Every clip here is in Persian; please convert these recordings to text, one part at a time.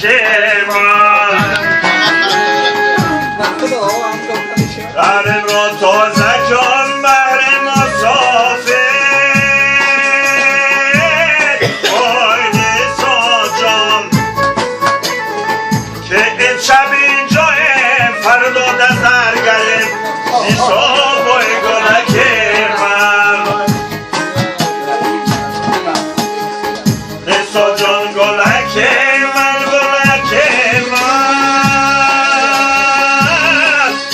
گلک من قلب را تازه کن بهر مسافر وای نیسا جان که این شب اینجا فردا دزرگه نیسا وای گلک من نیسا جان گلک من گلک من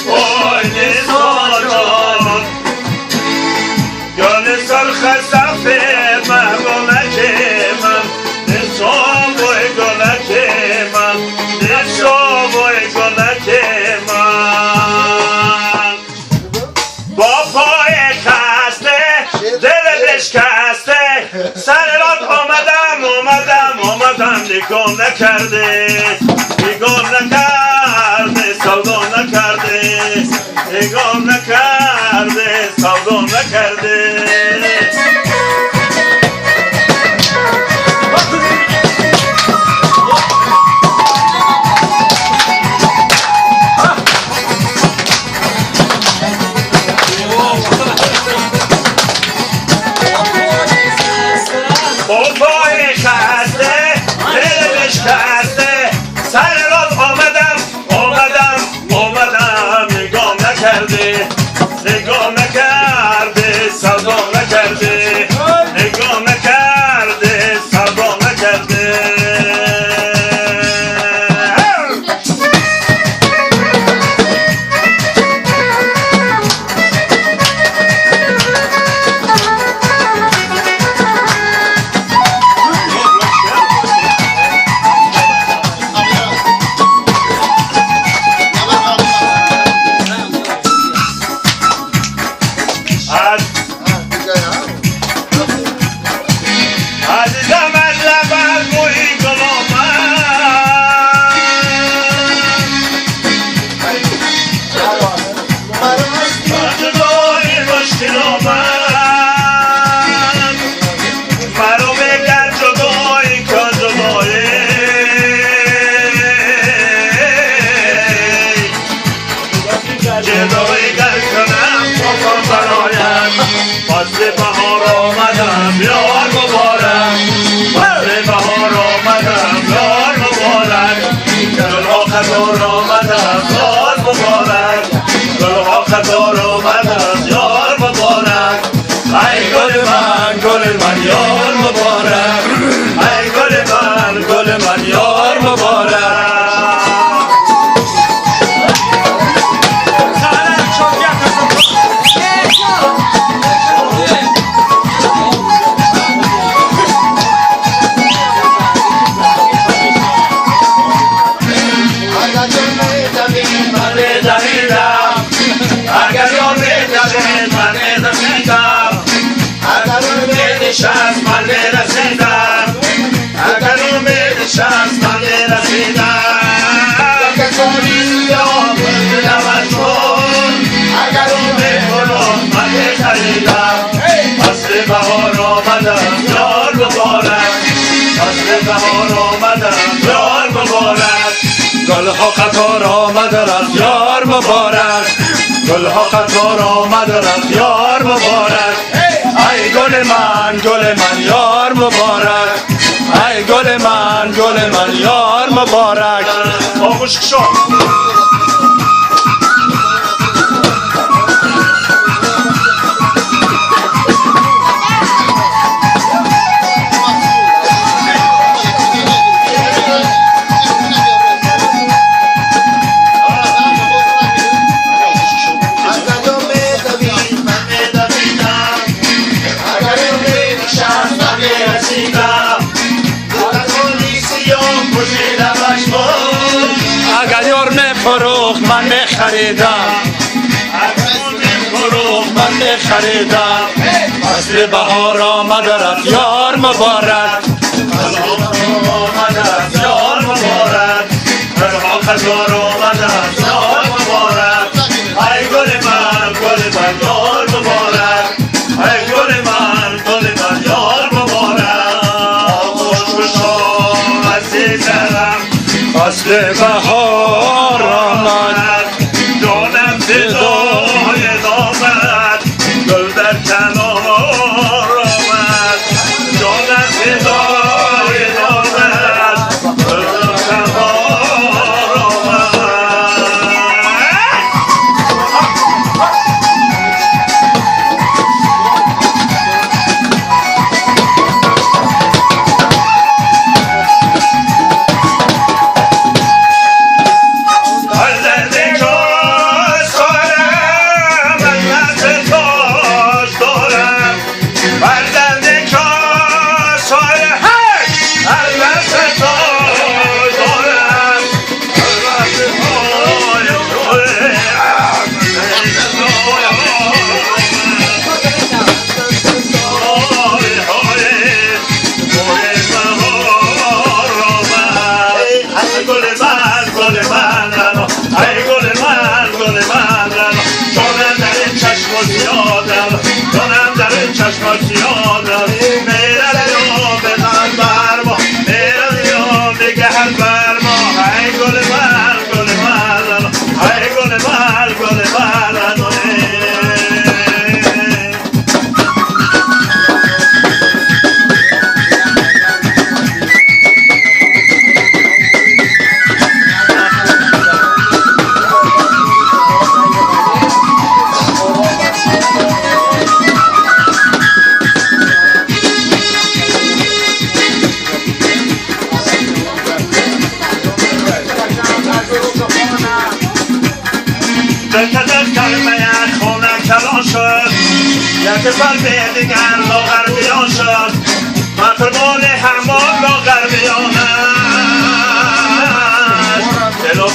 وای نیسا جان گل سرخ سفید من گلک من نیسا وای گلک من نیسا وای گلک من با پای خسته دل بشکسته سر راه آمدم نگاه نکرده سودا نکرده نگاه نکرده سودا نکرده نگاه نکرده سودا نکرده نگاه نکرده سودا نکرده عزیزم از لبت موی گلام من جدای مشکل آمد مرا بگر جدایی که جدایی جدایی گر کنم بکن برایم فصل بهار آمدم یار مبارک فصل بهار آمدم یار مبارک گلها خزار آمدم یار مبارک گلها خزار آمدم یار مبارک ای گل من یار مبارک ای گل من یار مبارک شخص من رسیدم اگر امید شخص من رسیدم کسانی سیاه دلمش کن اگر امید کنم من خریدم فصل بهار آمدم یار مبارک فصل بهار آمدم یار مبارک گلها قطار آمده رفت یار مبارک گلها قطار آمده رفت یار مبارک ای گل من یار مبارک ای گل من یار مبارک آغوش شو اگر یار نفروخت من نخریدم من نخریدم فصل بهار آمده رفت یار مبارک یار مبارک خزار آمده یار مبارک ای گل من یار مبارک ای گل من یار مبارک خوش عزیزم بهار آمد جانم فدای نامت گل در کنار آمد جانم فدای نامت گل در کنار آمد چشمات یادم میرم بزن بر ما میرم بگهر بر ما ای گل من گل من ای گل من گل من یک سال به دیگر لاغر بیان شد مطربان همان لاغر بیان است دل و